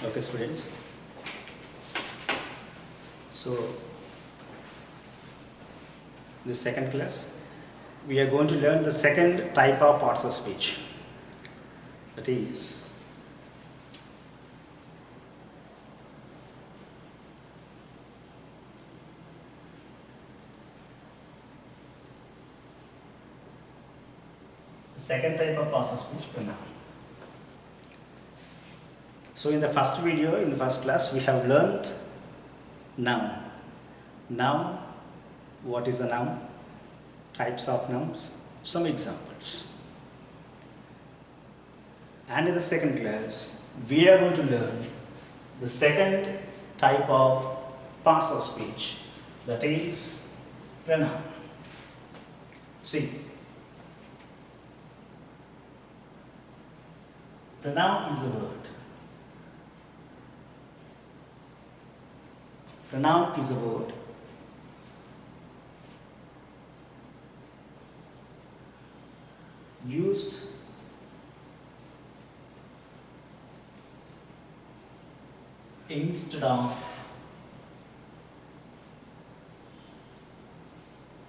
Okay, students. So, this second class, we are going to learn the second type of parts of speech. That is, the second type of parts of speech, pronoun. So in the first video, in the first class, we have learned noun. Noun, what is a noun? Types of nouns, some examples. And in the second class, we are going to learn the second type of parts of speech, that is pronoun. See, pronoun is a word. Pronoun is a word used instead of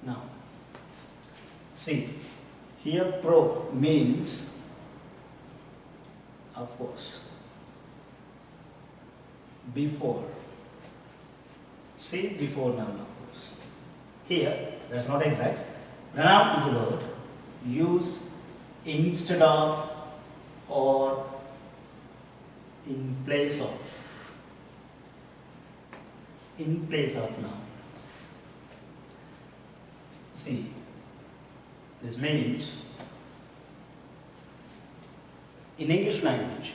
noun. See, here pro means, of course, before. See, before noun, of course. Here, that's not exact. Pronoun is a word used instead of or in place of. In place of noun. See, this means in English language,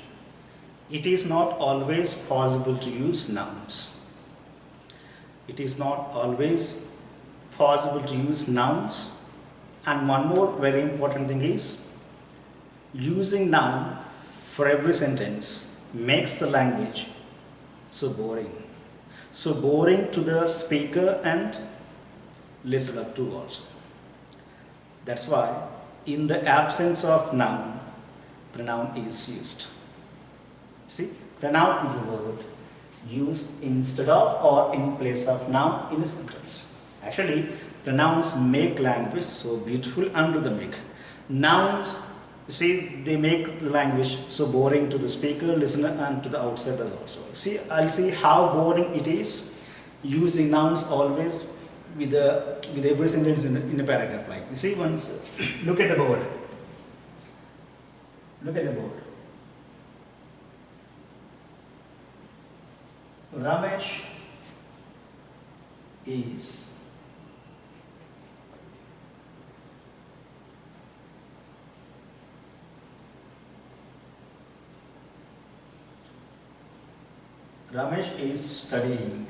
it is not always possible to use nouns. It is not always possible to use nouns. And one more very important thing is, using noun for every sentence makes the language so boring. So boring to the speaker and listener too also. That's why in the absence of noun, pronoun is used. See, pronoun is a word used instead of or in place of noun in a sentence. Actually, pronouns make language so beautiful and rhythmic. Nouns, see, they make the language so boring to the speaker, listener and to the outsider also. See, I'll see how boring it is using nouns always with every sentence in a paragraph. Like, you see, once look at the board. Look at the board. Ramesh is studying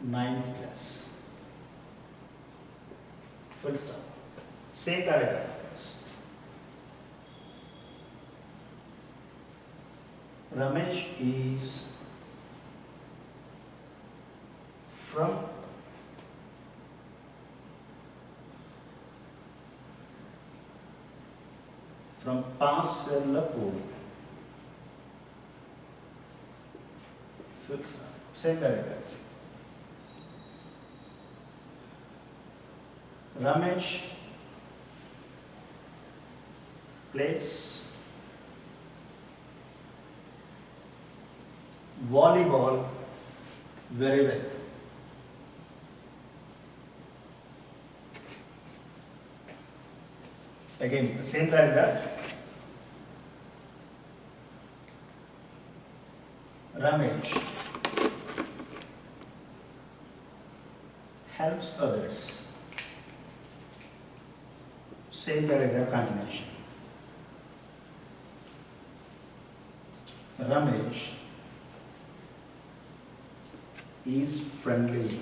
9th class. Full stop. Same paragraph. Ramesh is from Passalapur. Same paragraph. Ramesh plays volleyball very well. Again, the same paragraph. Ramesh helps others. Same paragraph continuation. Ramesh is friendly.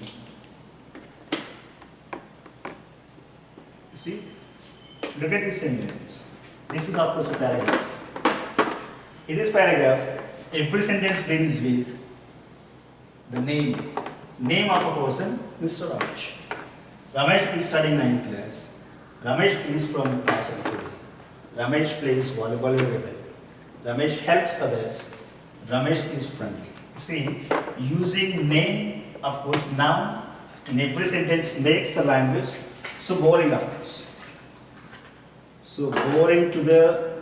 See, look at this sentence. This is of course a paragraph. In this paragraph, every sentence begins with the name of a person, Mr. Ramesh. Ramesh is studying 9th class. Ramesh is from Passalapur. Ramesh plays volleyball very well. Ramesh helps others. Ramesh is friendly. See, using name, of course, noun in every sentence makes the language so boring, of course. So boring to the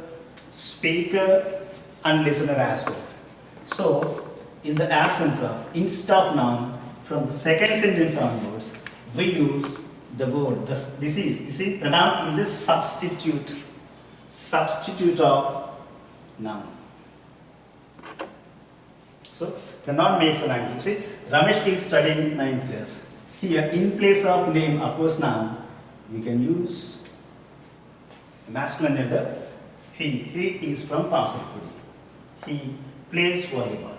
speaker and listener as well. So, in the absence of, instead of noun, from the second sentence onwards, we use the word. This is, you see, pronoun is a substitute of noun. So, pronoun makes a language. See, Ramesh is studying 9th class. Here, in place of name, of course, noun, we can use a masculine gender. He is from Pasipuri. He plays volleyball.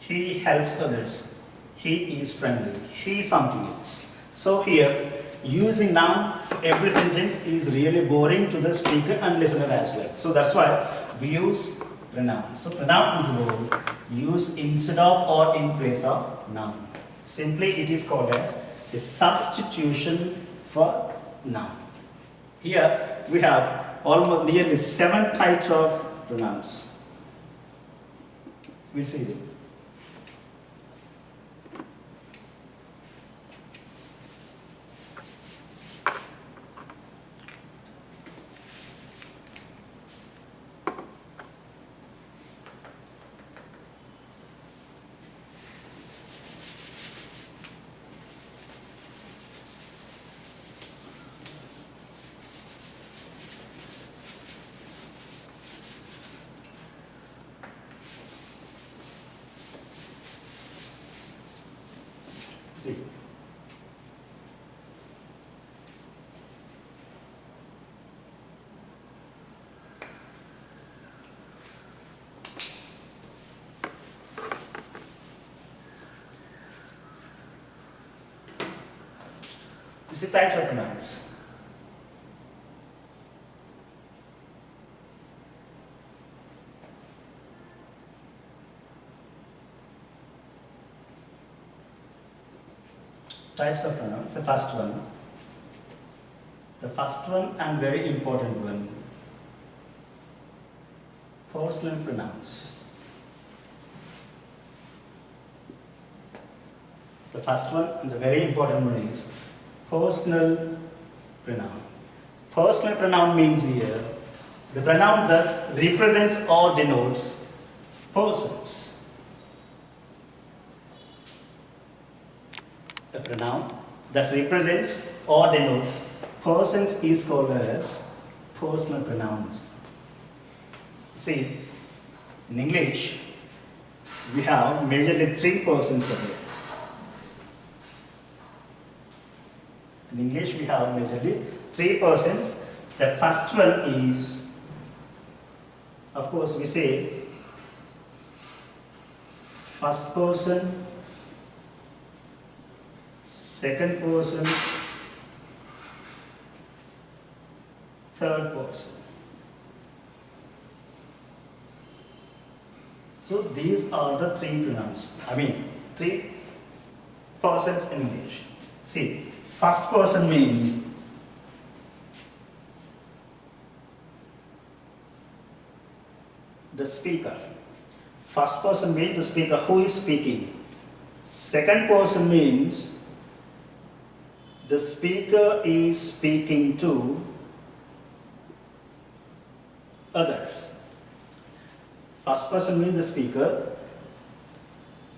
He helps others. He is friendly. He is something else. So here, using noun every sentence is really boring to the speaker and listener as well. So that's why we use pronoun. So pronoun is a word used instead of or in place of noun. Simply it is called as a substitution for noun. Here we have almost nearly 7 types of pronouns. We'll see them. See. You see types of pronouns. Types of pronouns. The first one and very important one, personal pronouns. The first one and the very important one is personal pronoun. Personal pronoun means here the pronoun that represents or denotes persons. The pronoun that represents or denotes persons is called as personal pronouns. See, in English, we have majorly 3 persons of it. In English, we have majorly 3 persons. The first one is, of course, we say first person, second person, third person. So these are the 3 pronouns. 3 persons in English. See, first person means the speaker. First person means the speaker who is speaking. Second person means the speaker is speaking to others. First person means the speaker.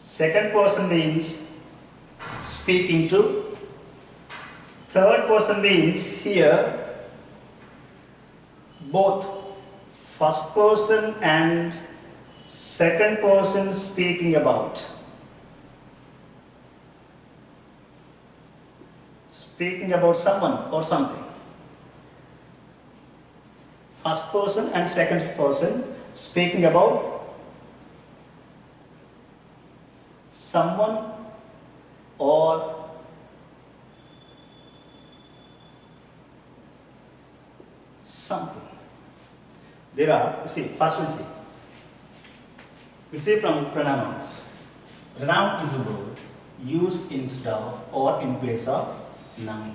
Second person means speaking to. Third person means here both first person and second person speaking about. Speaking about someone or something. First person and second person speaking about someone or something. There are, see, first we'll see. We'll see from pronouns. Pronoun is a word used instead of or in place of noun.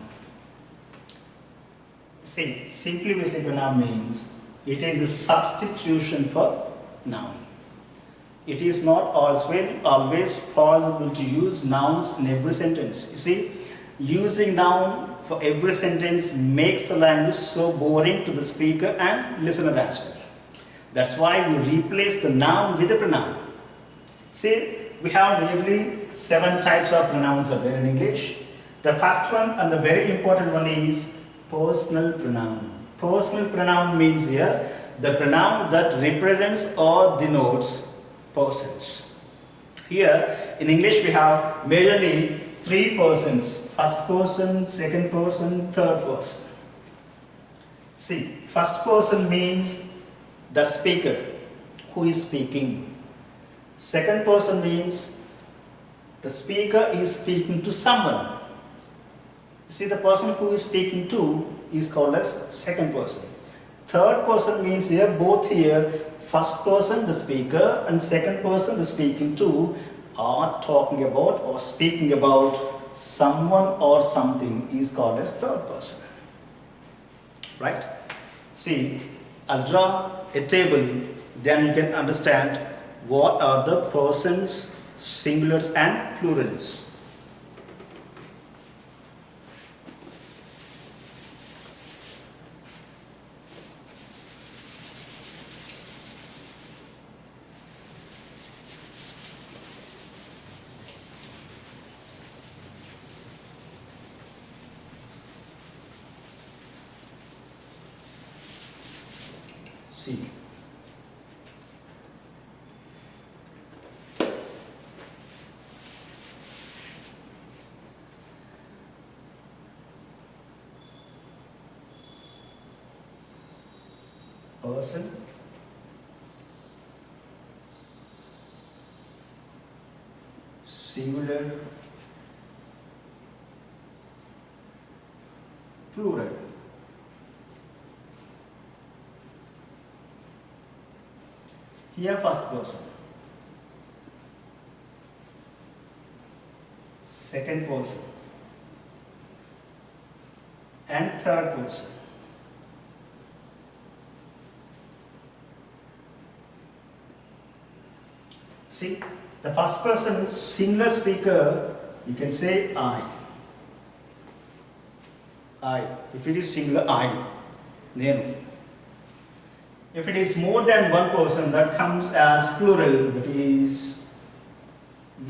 See, simply we say pronoun means It is a substitution for noun. It is not always possible to use nouns in every sentence. You see, using noun for every sentence makes the language so boring to the speaker and listener as well. That's why we replace the noun with a pronoun. See, we have nearly 7 types of pronouns are there in English. The first one and the very important one is personal pronoun. Personal pronoun means here the pronoun that represents or denotes persons. Here in English we have majorly 3 persons: first person, second person, third person. See, first person means the speaker who is speaking. Second person means the speaker is speaking to someone. See, the person who is speaking to is called as second person. Third person means here, both here, first person the speaker and second person the speaking to are talking about or speaking about someone or something is called as third person. Right? See, I'll draw a table, then you can understand what are the persons, singulars and plurals. See. Person, singular, plural. Here first person, second person and third person. See, the first person is singular speaker, you can say I. I. If it is singular, I. Nenu. If it is more than one person, that comes as plural, that is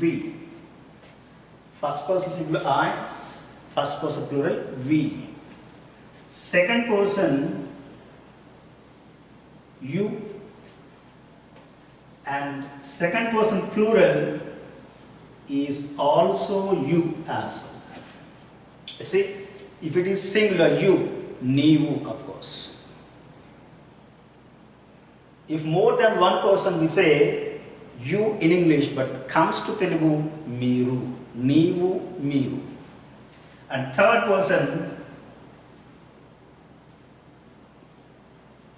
we. First person singular I, first person plural we. Second person you, and second person plural is also you as well. You see, if it is singular you, neevu of course. If more than one person we say you in English, but comes to Telugu, meeru, neevu, meeru. And third person,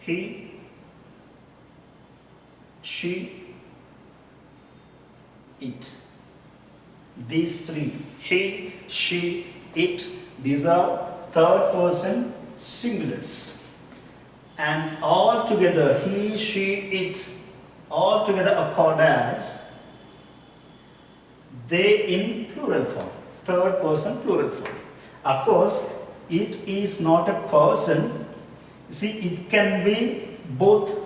he, she, it. These 3, he, she, it, these are third person singulars. And all together, he, she, it, all together are called as they in plural form, third person plural form. Of course, it is not a person. See, it can be both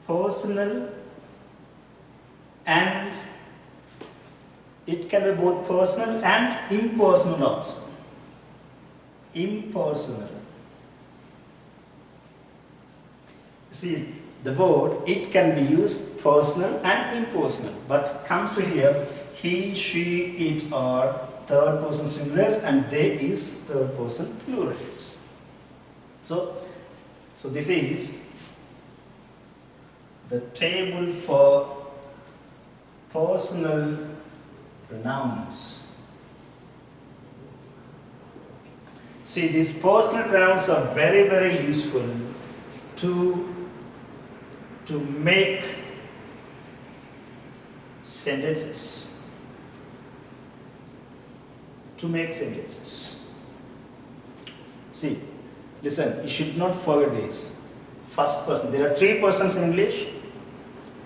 personal and impersonal also. Impersonal. See, the word it can be used personal and impersonal, but comes to here, he, she, it are third person singulars and they is third person plurals. So this is the table for personal pronouns. See, these personal pronouns are very, very useful to make sentences. See, Listen, you should not forget this. First person. There are three persons in English.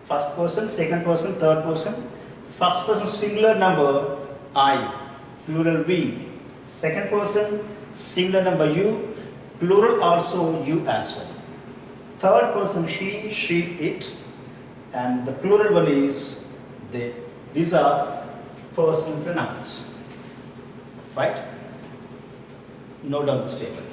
First person, second person, third person. First person singular number I, plural we. Second person singular number you, plural also you as well. Third person he, she, it, and the plural one is they. These are personal pronouns. Right? Note down this table.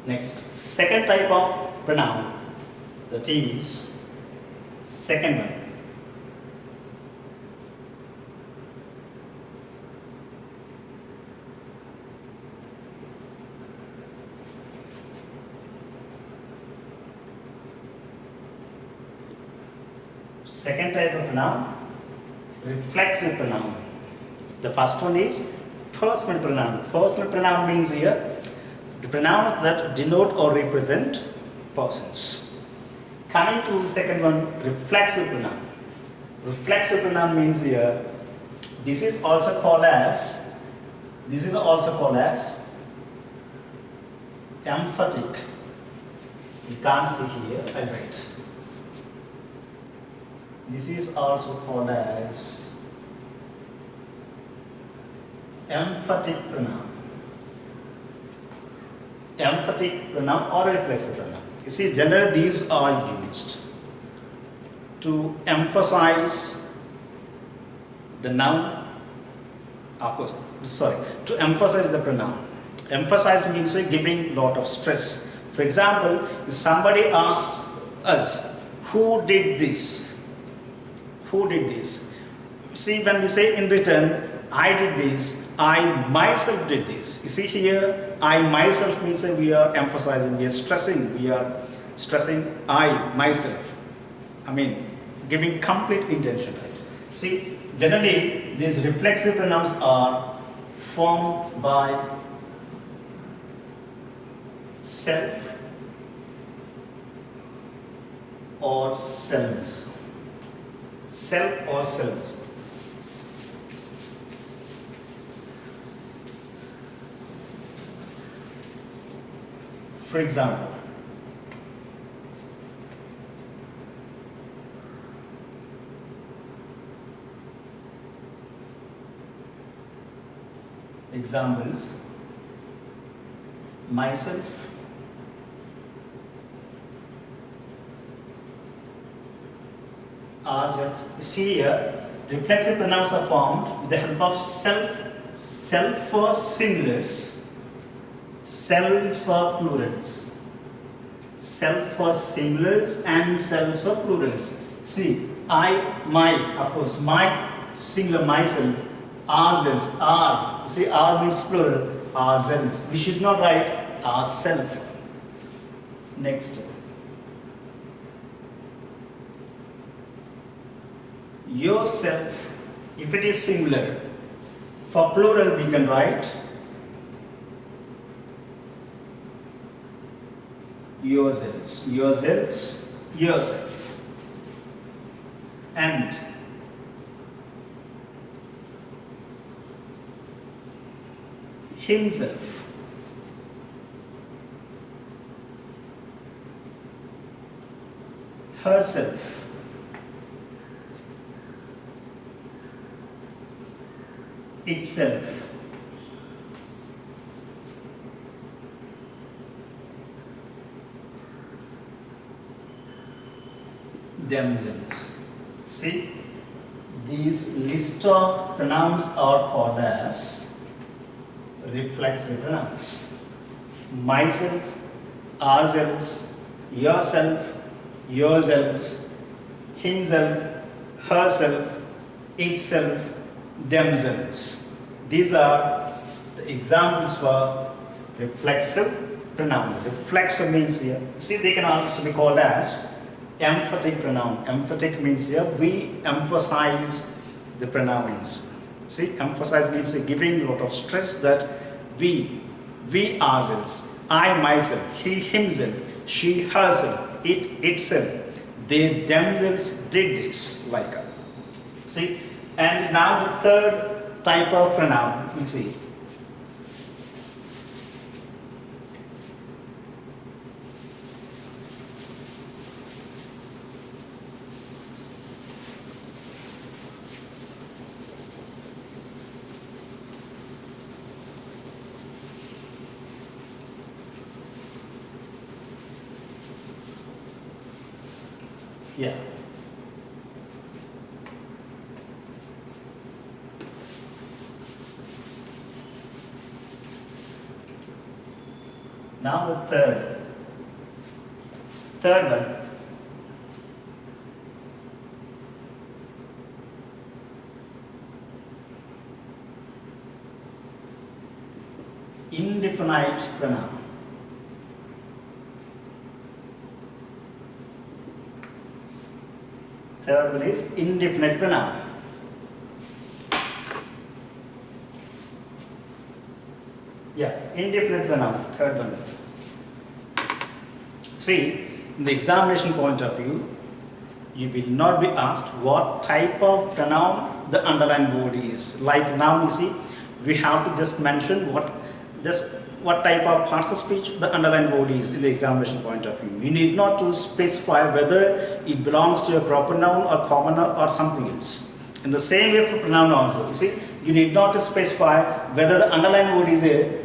Next, second type of pronoun, that is second one. Second type of pronoun, reflexive pronoun. The first one is personal pronoun. Personal pronoun means here the pronouns that denote or represent persons. Coming to the second one, reflexive pronoun. Reflexive pronoun means here, this is also called as emphatic. You can't see here, I'll write. This is also called as emphatic pronoun. Emphatic pronoun or reflexive pronoun. You see, generally these are used to emphasize the noun, to emphasize the pronoun. Emphasize means giving lot of stress. For example, if somebody asks us, who did this? Who did this? See, when we say in return, I did this, I myself did this. You see here, I myself means we are emphasizing, we are stressing I myself. I mean, giving complete intention. Right? See, generally these reflexive pronouns are formed by self or selves. Self or selves. For example, examples, myself, ourselves. See here, reflexive pronouns are formed with the help of self for singulars, selves for plurals, self for singulars and selves for plurals. See, I, my, of course, my, singular, myself, ourselves, our. See, our means plural, ourselves. We should not write ourself. Next. Yourself, if it is singular. For plural, we can write yourselves, yourselves, yourself. And himself, herself, itself, themselves. See, these list of pronouns are called as reflexive pronouns. Myself, ourselves, yourself, yourselves, himself, herself, itself, themselves. These are the examples for reflexive pronoun. Reflexive means here, see, they can also be called as emphatic pronoun. Emphatic means here we emphasize the pronouns. See, emphasize means giving a lot of stress that we ourselves, I myself, he himself, she herself, it itself, they themselves did this, like see. And now the third type of pronoun we see. Yeah. Now the third one. Indefinite pronoun. Third one is indefinite pronoun. Yeah, indefinite pronoun, third one. See, in the examination point of view, you will not be asked what type of pronoun the underlined word is. Like now you see, we have to just mention what type of parts of speech the underlined word is in the examination point of view. You need not to specify whether it belongs to a proper noun or common noun or something else. In the same way for pronoun also, you see, you need not to specify whether the underlined word is a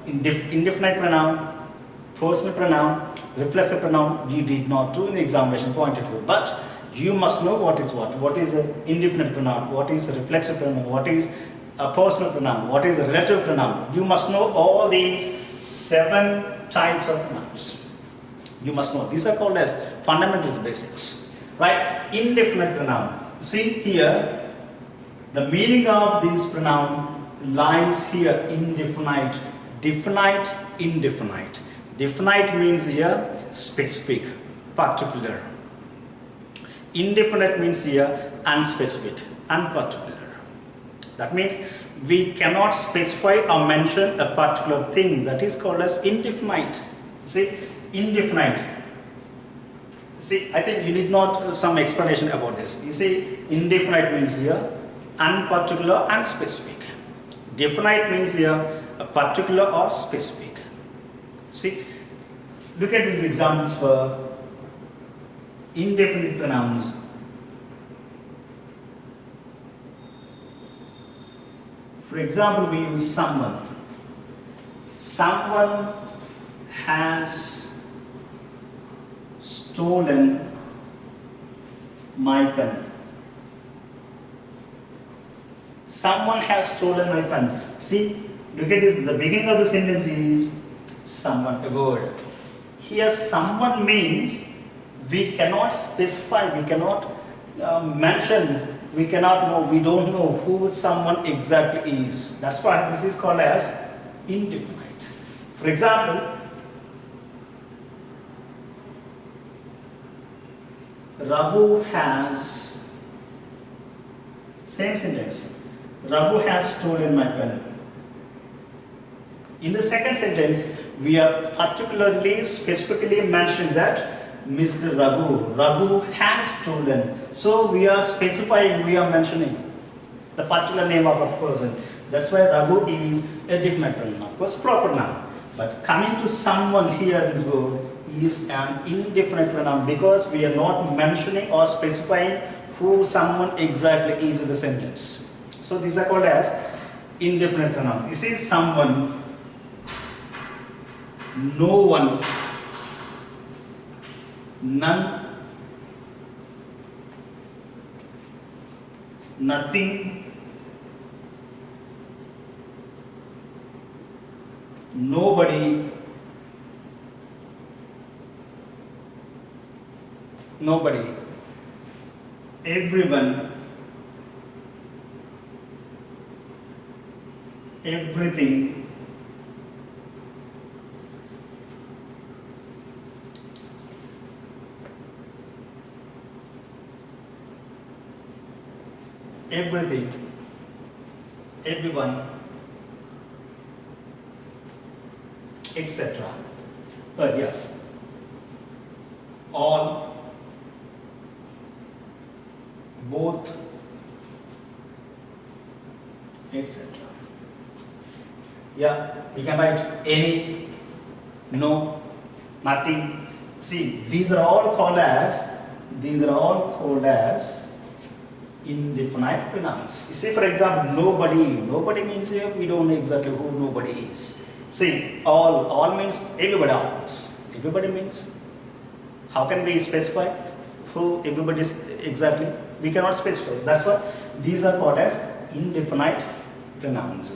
indefinite pronoun, personal pronoun, reflexive pronoun. You did not do in the examination point of view, but you must know what is what. What is an indefinite pronoun? What is a reflexive pronoun? What is a personal pronoun? What is a relative pronoun? You must know all these 7 types of pronouns. You must know. These are called as fundamentals, basics. Right? Indefinite pronoun. See here, the meaning of this pronoun lies here. Indefinite, definite, indefinite. Definite means here specific, particular. Indefinite means here unspecific, unparticular. That means we cannot specify or mention a particular thing. That is called as indefinite. See, indefinite. See, I think you need not some explanation about this. You see, indefinite means here unparticular, unspecific. Definite means here a particular or specific. See, look at these examples for indefinite pronouns. For example, we use someone. Someone has stolen my pen. Someone has stolen my pen. See, look at this. The beginning of the sentence is someone, a word. Here, someone means we cannot specify, we cannot mention, we cannot know, we don't know who someone exactly is. That's why this is called as indefinite. For example, Raghu has, same sentence, Raghu has stolen my pen. In the second sentence, we are particularly, specifically mentioned that Mr. Raghu has stolen. So we are specifying, we are mentioning the particular name of a person. That's why Raghu is a definite pronoun, of course proper noun. But coming to someone here, this word is an indefinite pronoun because we are not mentioning or specifying who someone exactly is in the sentence. So these are called as indefinite pronoun. You see, someone, no one, none, nothing, nobody, everyone, everything, everything, everyone, etc. But yeah, all, both, etc. Yeah, we can write any, no, nothing. See, these are all called as indefinite pronouns. You see, for example, nobody. Nobody means here we don't know exactly who nobody is. See, all means everybody, of course. Everybody means, how can we specify who everybody is exactly? We cannot specify. That's why these are called as indefinite pronouns.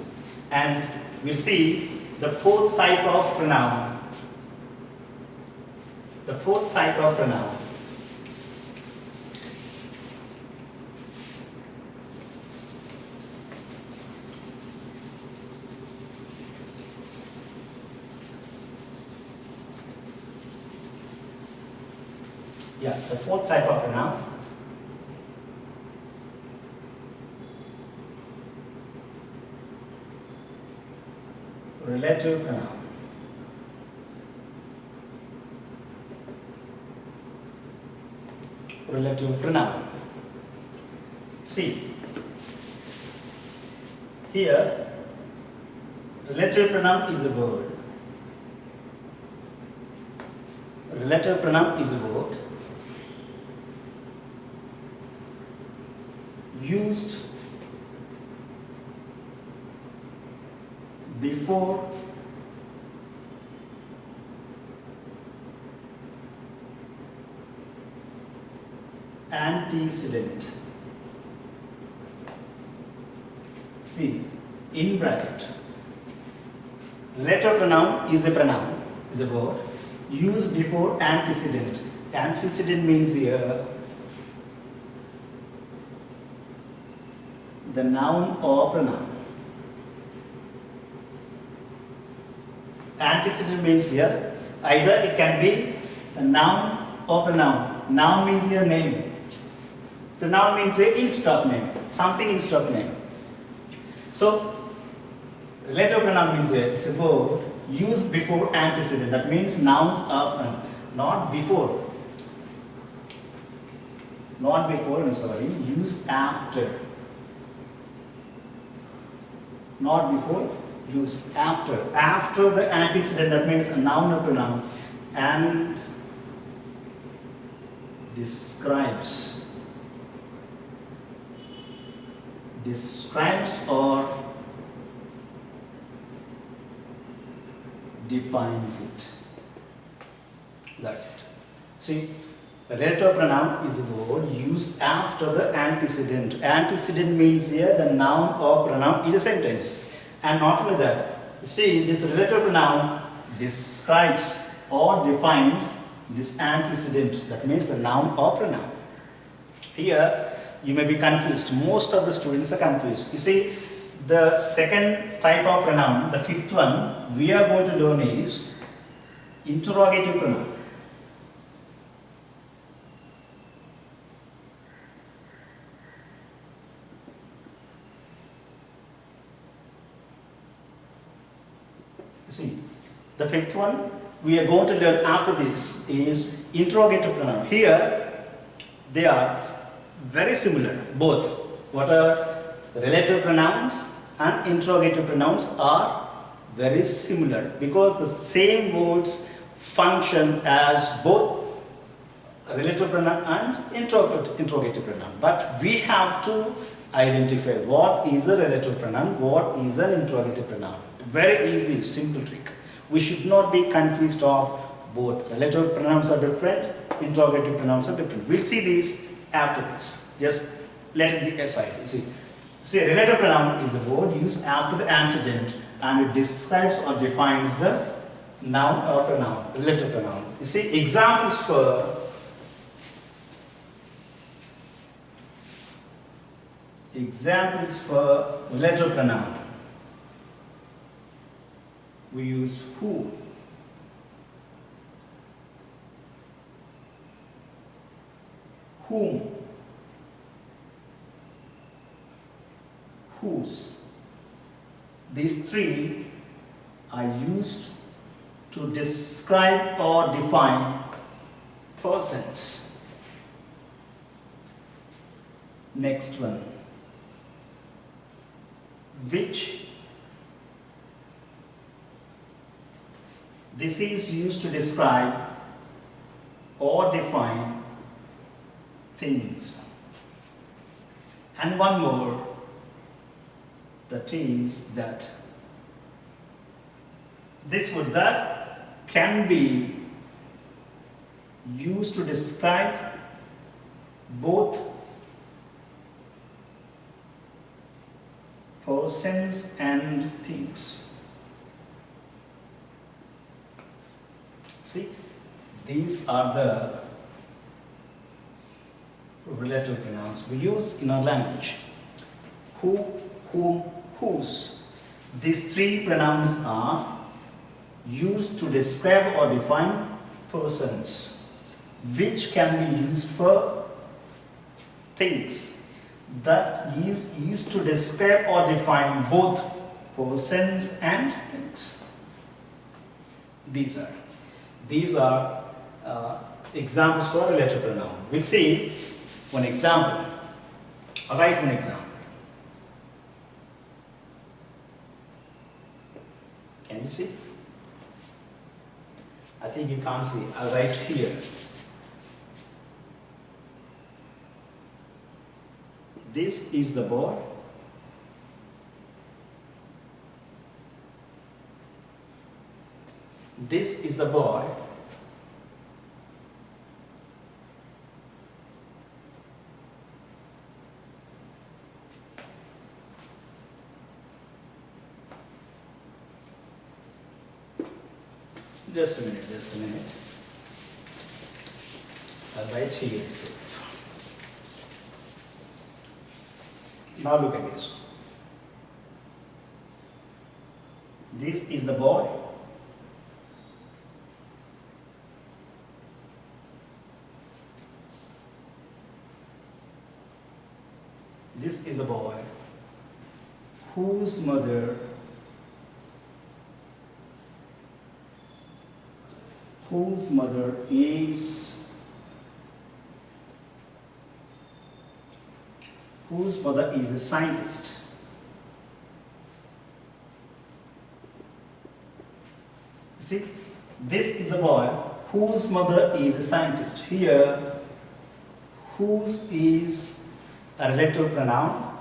And we'll see the fourth type of pronoun. The fourth type of pronoun. Yeah, the fourth type of pronoun. Relative pronoun. Relative pronoun. See, here, relative pronoun is a word. Relative pronoun is a word used before antecedent. See, in bracket, relative pronoun is a word used before antecedent. Antecedent means here the noun or pronoun. Antecedent means here either it can be a noun or pronoun. Noun means your name. Pronoun means a instead of name, something instead of name. So, relative pronoun means it's a verb used before antecedent. That means nouns are not before. Not before, I'm sorry, used after. Not before, used after. After the antecedent, that means a noun or pronoun, and describes or defines it. That's it. See, a relative pronoun is a word used after the antecedent. Antecedent means here the noun or pronoun in a sentence. And not only that, see, this relative pronoun describes or defines this antecedent. That means the noun or pronoun. Here, you may be confused. Most of the students are confused. You see, the second type of pronoun, the fifth one, we are going to learn is interrogative pronoun. See, the fifth one we are going to learn after this is interrogative pronoun. Here, they are very similar, both. What are relative pronouns and interrogative pronouns are very similar because the same words function as both relative pronoun and interrogative pronoun. But we have to identify what is a relative pronoun, what is an interrogative pronoun. Very easy, simple trick. We should not be confused of both. Relative pronouns are different, interrogative pronouns are different. We'll see these after this. Just let it be aside. See, a relative pronoun is a word used after the antecedent and it describes or defines the noun or pronoun, relative pronoun. You see, examples for relative pronoun. We use who, whom, whose. These three are used to describe or define persons. Next one. Which. This is used to describe or define things. And one more, that is that. This word that can be used to describe both persons and things. See, these are the relative pronouns we use in our language. Who, whom, whose. These three pronouns are used to describe or define persons, which can be used for things. That is used to describe or define both persons and things. These are examples for relative pronoun. We'll see one example. I'll write one example. Can you see? I think you can't see. I'll write here. This is the boy. This is the boy. Just a minute. I'll write here itself. Now look at this. This is the boy. This is the boy whose mother is a scientist. See, this is the boy whose mother is a scientist. Here, whose is a relative pronoun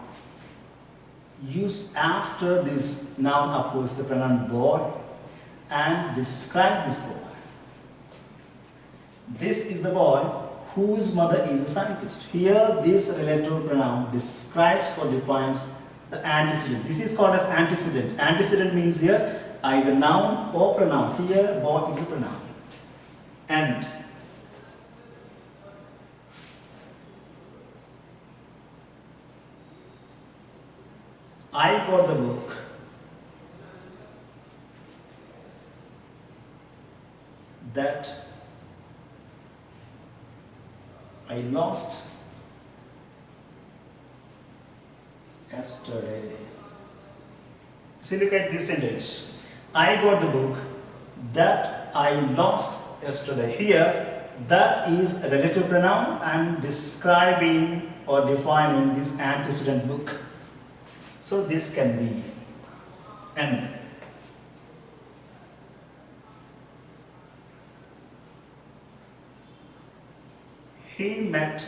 used after this noun, of course, the pronoun boy, and describe this boy. This is the boy whose mother is a scientist. Here, this relative pronoun describes or defines the antecedent. This is called as antecedent. Antecedent means here either noun or pronoun. Here, boy is a pronoun. And I got the book that I lost yesterday. See, look at this sentence. I got the book that I lost yesterday. Here, that is a relative pronoun and describing or defining this antecedent book. So this can be and. He met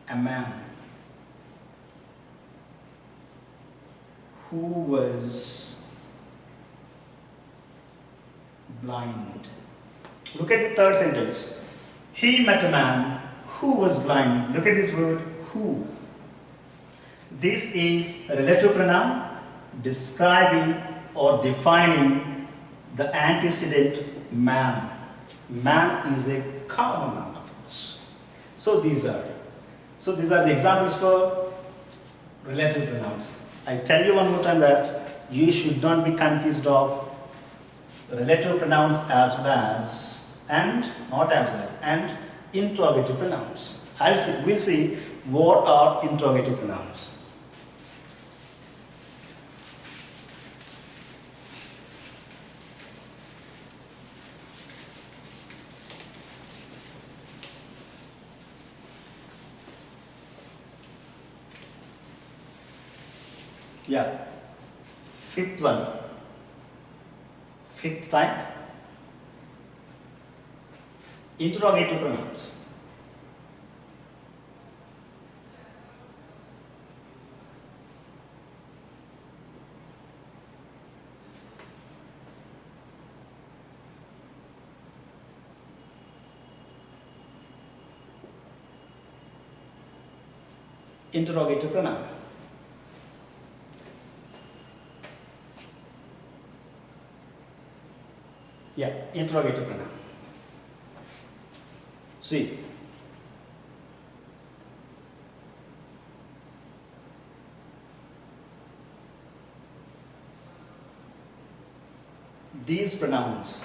a man who was blind. Look at the third sentence. He met a man who was blind. Look at this word, who. This is a relative pronoun describing or defining the antecedent man. Man is a common noun, of course. So these are the examples for relative pronouns. I tell you one more time that you should not be confused of relative pronouns as well as and not as well as and interrogative pronouns. We'll see what are interrogative pronouns. Yeah, fifth type, interrogative pronouns. Interrogative pronoun. Yeah, interrogative pronoun. See, these pronouns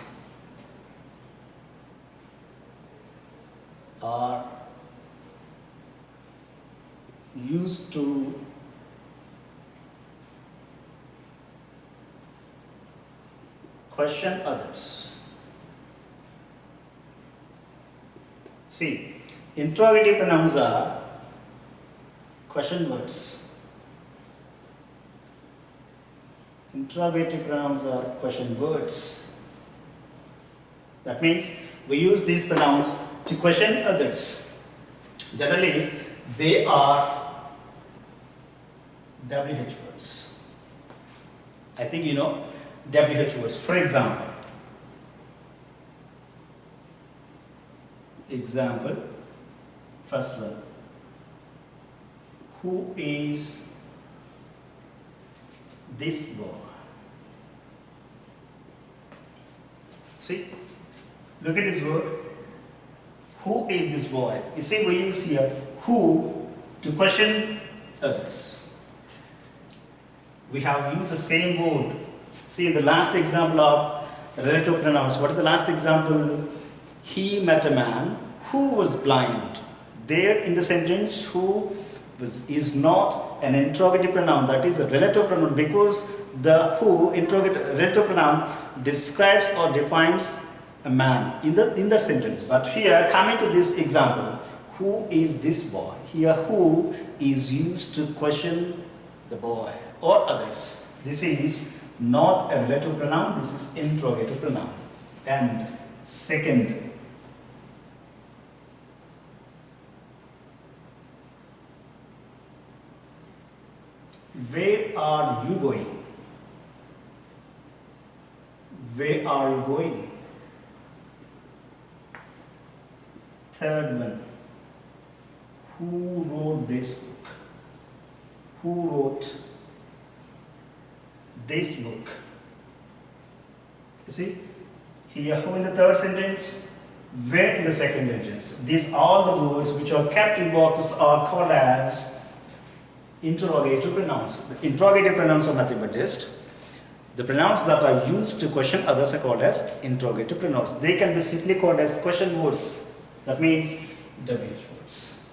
are used to question others. See, interrogative pronouns are question words. Interrogative pronouns are question words. That means we use these pronouns to question others. Generally, they are WH words. I think you know WH words. For example, first one. Who is this boy? See, look at this word. Who is this boy? You see, we use here who to question others. We have used the same word. See, in the last example of relative pronouns, what is the last example? He met a man who was blind. There in the sentence, who is not an interrogative pronoun, that is a relative pronoun, because the who relative pronoun describes or defines a man in that sentence. But here, coming to this example, who is this boy? Here, who is used to question the boy or others. This is not a relative pronoun, this is interrogative pronoun. And second, where are you going? Where are you going? Third one, who wrote this book? Who wrote this book? You see, here who in the third sentence, where in the second sentence. These are the words which are kept in boxes are called as interrogative pronouns. The interrogative pronouns are nothing but just the pronouns that are used to question others are called as interrogative pronouns. They can be simply called as question words. That means WH words.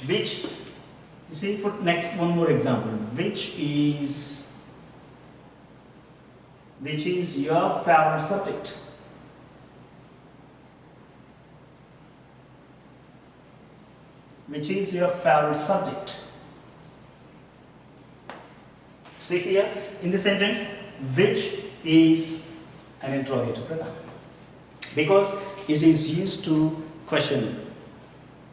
Which, you see, for next one more example, which is your favorite subject? Which is your favorite subject? See here in the sentence, which is an interrogative pronoun because it is used to question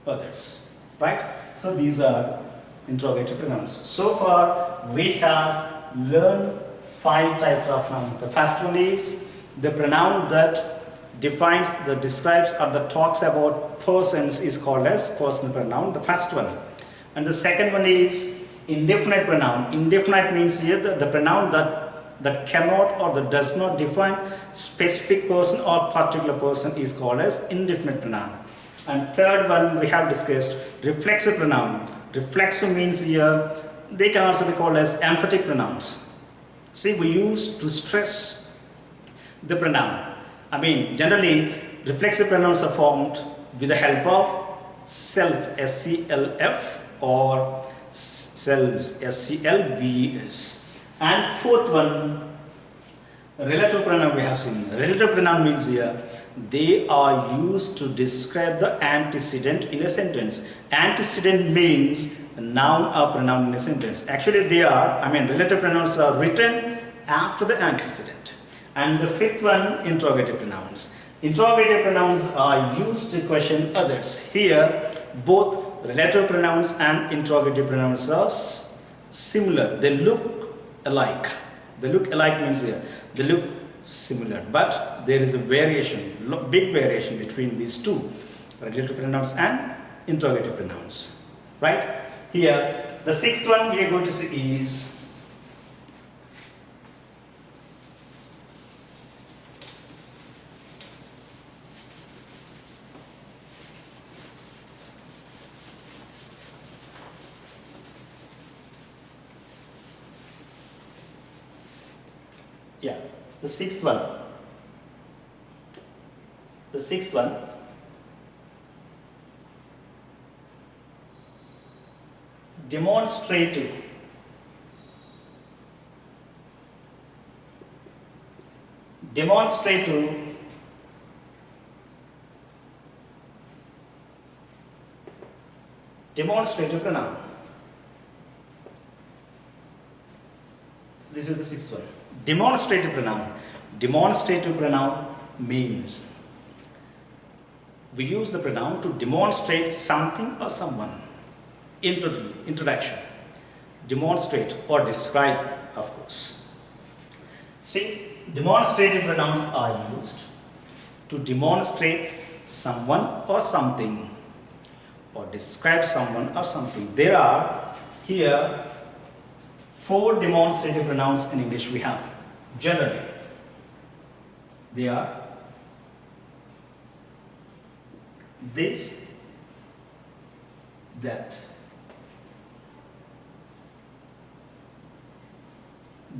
others, right? So these are interrogative pronouns. So far we have learned 5 types of nouns. The first one is the pronoun that defines, that describes or that talks about persons is called as personal pronoun, the first one. And the second one is indefinite pronoun. Indefinite means here the pronoun that cannot or that does not define specific person or particular person is called as indefinite pronoun. And third one we have discussed, reflexive pronoun. Reflexive means here they can also be called as emphatic pronouns. See, we use to stress the pronoun. I mean, generally reflexive pronouns are formed with the help of self, S-C-L-F, or selves, S-C-L-V-E-S. And fourth one, relative pronoun we have seen. Relative pronoun means here, they are used to describe the antecedent in a sentence. Antecedent means a noun or pronoun in a sentence. Actually they are, relative pronouns are written after the antecedent. And the fifth one, interrogative pronouns. Interrogative pronouns are used to question others. Here, both relative pronouns and interrogative pronouns are similar. They look alike. They look alike means here, they look similar. But there is a variation, big variation between these two, relative pronouns and interrogative pronouns. Right? Here, the sixth one we are going to see is the sixth one. The sixth one, demonstrative. Demonstrative pronoun. This is the sixth one. Demonstrative pronoun. Demonstrative pronoun means we use the pronoun to demonstrate something or someone. Introduction. Demonstrate or describe, of course. See, demonstrative pronouns are used to demonstrate someone or something, or describe someone or something. There are here 4 demonstrative pronouns in English we have. Generally, they are this, that,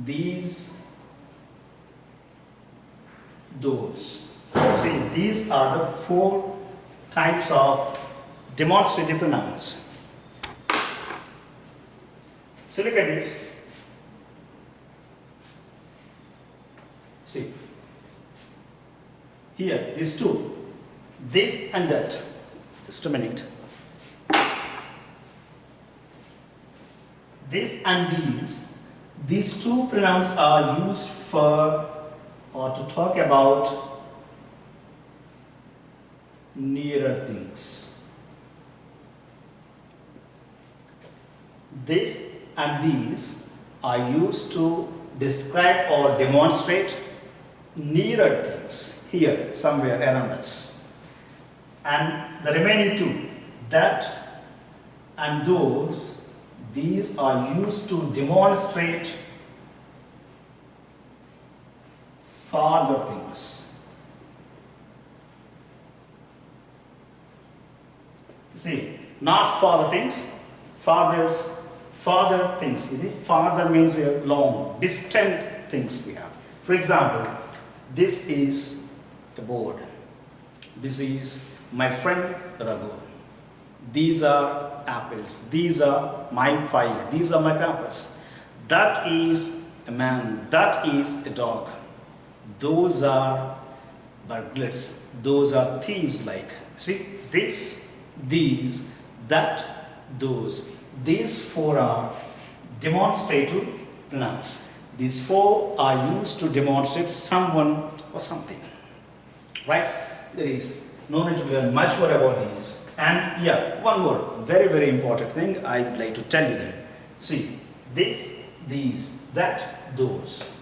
these, those. See, these are the 4 types of demonstrative pronouns. So look at this. See, here, these two, this and that. Just a minute. This and these 2 pronouns are used for or to talk about nearer things. This and these are used to describe or demonstrate nearer things, here, somewhere around us. And the remaining 2, that and those, these are used to demonstrate farther things. See, not farther things, farther things. You see, farther means long, distant things we have. For example, this is a board. This is my friend Raghu. These are apples. These are my file. These are my papers. That is a man. That is a dog. Those are burglars. Those are thieves like. See, this, these, that, those. These 4 are demonstrative pronouns. These 4 are used to demonstrate someone or something. Right? There is no need to learn much more about these. And yeah, one more very, very important thing I would like to tell you then. See, this, these, that, those.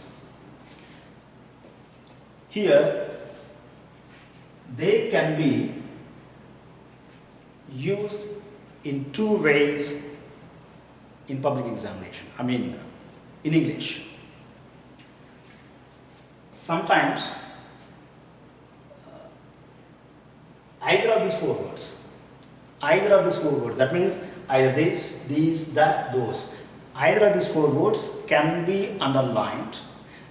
Here, they can be used in 2 ways in public examination. In English. Sometimes, either of these 4 words, that means either this, these, that, those, either of these 4 words can be underlined,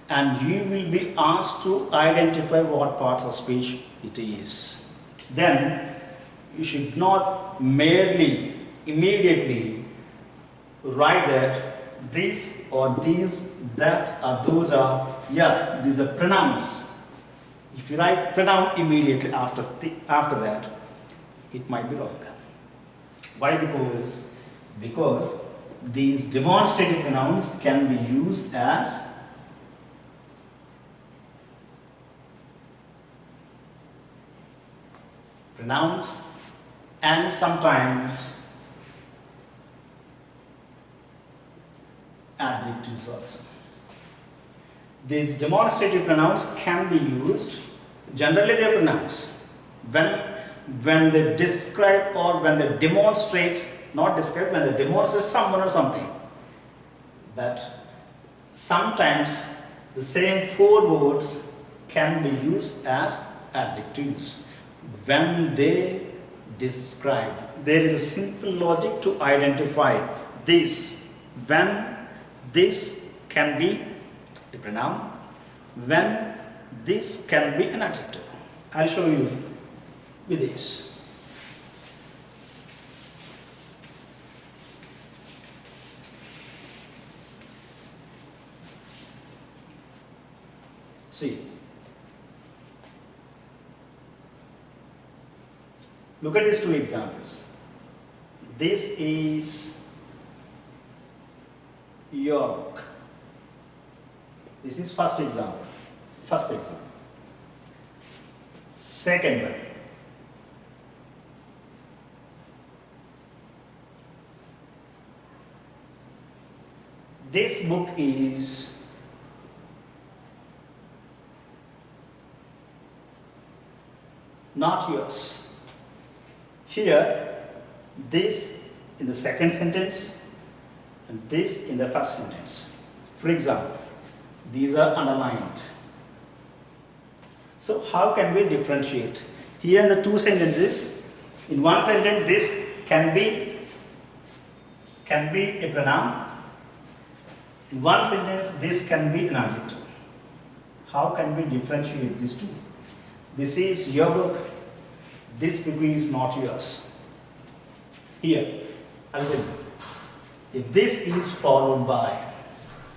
and you will be asked to identify what parts of speech it is. Then you should not merely, immediately write that this or these, that or those are, yeah, these are pronouns. If you write pronoun immediately after that, it might be wrong. Why? Because these demonstrative pronouns can be used as pronouns and sometimes adjectives also. These demonstrative pronouns can be used, generally they are pronouns, when they describe or when they demonstrate, not describe, when they demonstrate someone or something. But sometimes the same four words can be used as adjectives when they describe. There is a simple logic to identify this. When this can be a pronoun, when this can be an adjective. I'll show you with this. See, look at these two examples. This is your book. This is first example. Second one. This book is not yours. Here, this in the second sentence and this in the first sentence. For example, these are underlined. So how can we differentiate? Here in the two sentences, in one sentence this can be a pronoun. In one sentence this can be an adjective. How can we differentiate these two? This is your book. This book is not yours. Here, I'll tell you. If this is followed by,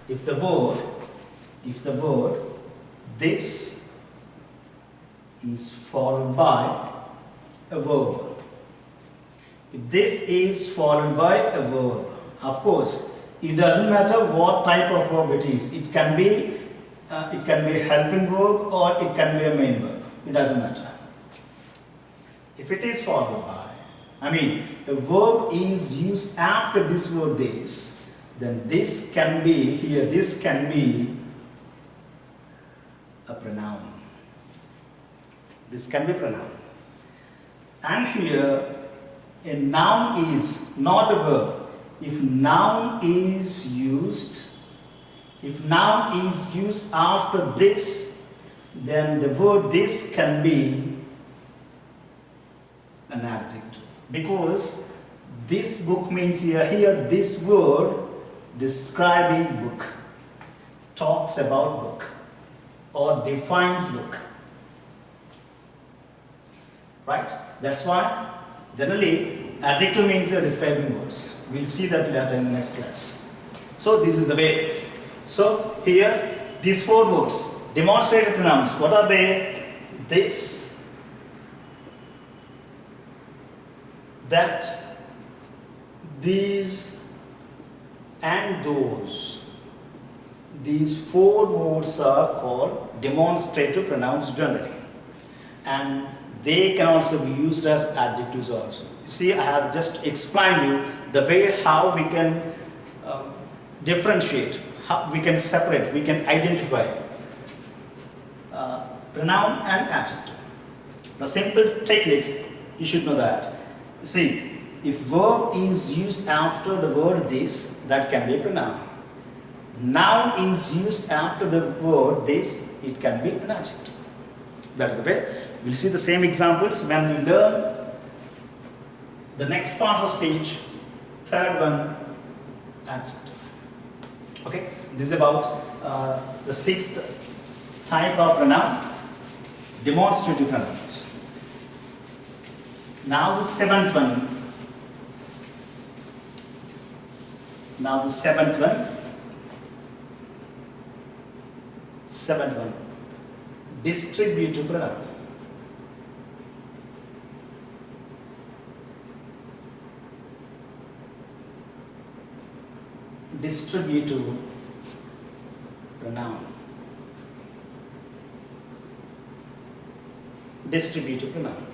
if the word this is followed by a verb. If this is followed by a verb, of course, it doesn't matter what type of verb it is. It can be a helping verb or it can be a main verb. It doesn't matter. If it is followed by, a verb is used after this word this, then this can be, here this can be a pronoun. This can be a pronoun. And here, a noun is not a verb. If noun is used after this, then the word this can be an adjective. Because this book means here this word describing book, talks about book or defines book. Right? That's why generally adjective means describing words. We'll see that later in the next class. So this is the way. So here these four words, demonstrative pronouns, what are they? This, that, these and those. These four words are called demonstrative pronouns generally, and they can also be used as adjectives also. See, I have just explained you the way how we can differentiate, how we can separate, we can identify pronoun and adjective. The simple technique, you should know that. See, if verb is used after the word this, that can be a pronoun. Noun is used after the word this, it can be an adjective. That's the way. We'll see the same examples when we learn the next part of speech, third one, adjective. Okay, this is about the sixth type of pronoun, demonstrative pronouns. Now the seventh one. Now the seventh one. Seventh one. Distributive pronoun. Distributive pronoun. Distributive pronoun.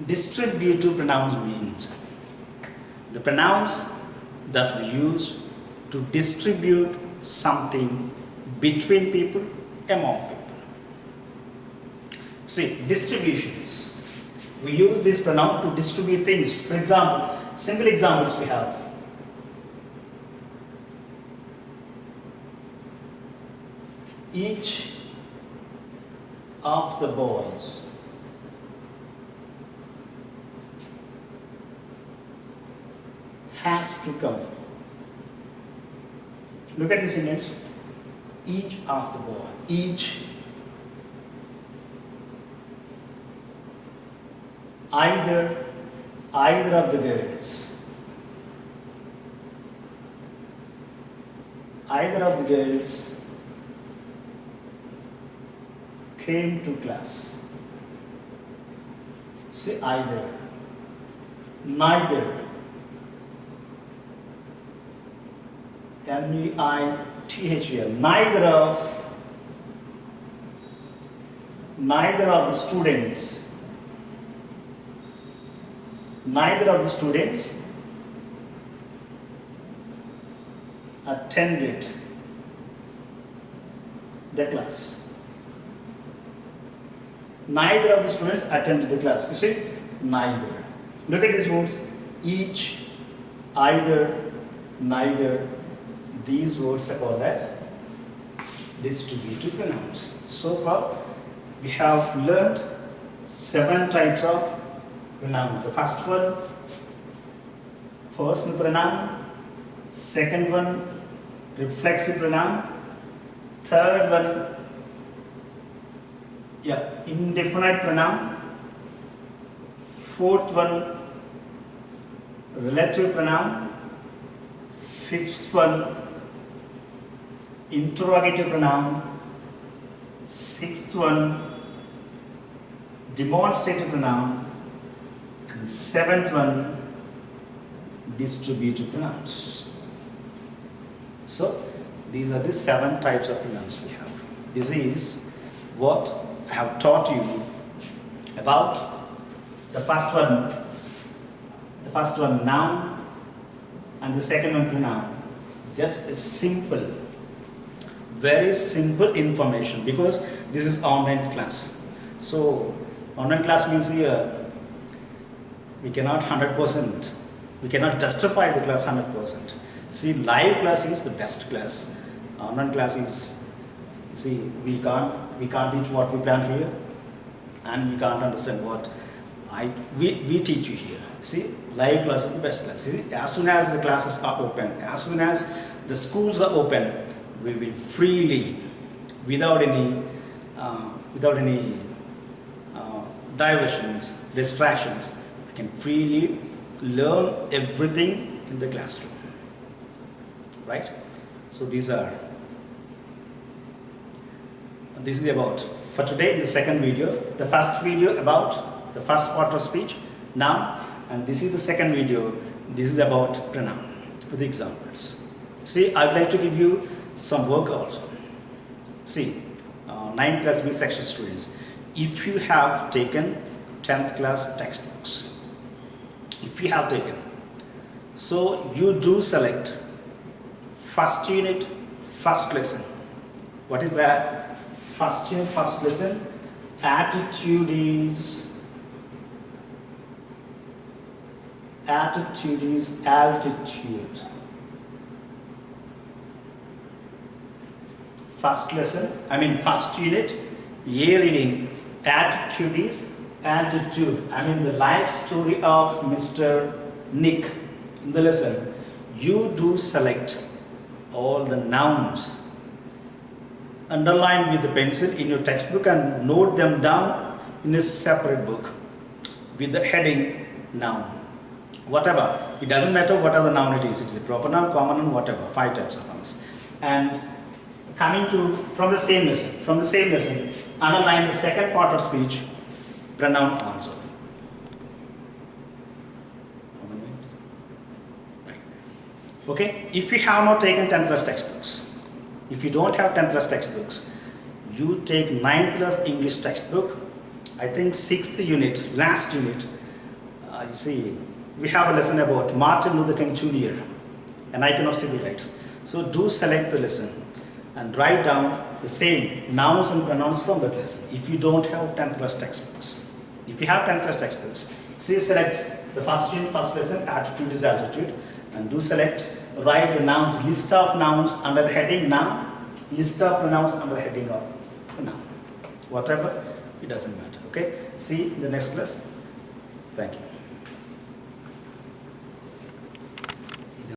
Distributive pronouns means the pronouns that we use to distribute something between people, among people. See, distributions. We use this pronoun to distribute things. For example, simple examples we have. Each of the boys has to come. Look at this image. Each of the boy. Each. Either of the girls. Either of the girls came to class. See, either. Neither. N-E-I-T-H-E-R. Neither of the students. Neither of the students attended the class. Neither of the students attended the class. You see, neither. Look at these words. Each, either, neither. These words are called as distributive pronouns. So far, we have learned 7 types of pronouns. The first one, personal pronoun. Second one, reflexive pronoun. Third one, indefinite pronoun. Fourth one, relative pronoun. Fifth one, interrogative pronoun. Sixth one, demonstrative pronoun. And seventh one, distributive pronouns. So these are the 7 types of pronouns we have. This is what I have taught you about the first one. The first one, noun, and the second one, pronoun. Just a simple, very simple information, because this is online class. So online class means here we cannot 100%, we cannot justify the class 100%. See, live class is the best class. Online class is, see, we can't teach what we plan here, and we can't understand what we teach you here. See, live class is the best class. See, as soon as the classes are open, as soon as the schools are open, we will freely, without any diversions, distractions, we can freely learn everything in the classroom. Right? So this is about for today in the second video. The first video about the first part of speech, noun, and this is the second video. This is about pronoun with the examples. See, I would like to give you some work also. See, 9th class B section students, if you have taken 10th class textbooks, if you have taken, so you do select first unit, first lesson. What is that? First unit, first lesson. Attitude is altitude. First lesson, first unit, year reading. Attitude is altitude. The life story of Mr. Nick. In the lesson, you do select all the nouns, underline with the pencil in your textbook and note them down in a separate book with the heading noun. Whatever, it doesn't matter what other noun it is a proper noun, common noun, whatever, 5 types of nouns. And coming to, from the same lesson, underline the second part of speech, pronoun also. Right. Okay, if you have not taken 10th class textbooks, if you don't have 10th class textbooks, you take 9th class English textbook. I think 6th unit, last unit, you see, we have a lesson about Martin Luther King Jr., an icon of civil rights. So do select the lesson and write down the same nouns and pronouns from that lesson. If you don't have 10th class textbooks, if you have 10th class textbooks, say select the first unit, first lesson, attitude is altitude, and do select, write the nouns, list of nouns under the heading noun, list of pronouns under the heading of noun. Whatever, it doesn't matter. Okay, see you in the next class. Thank you.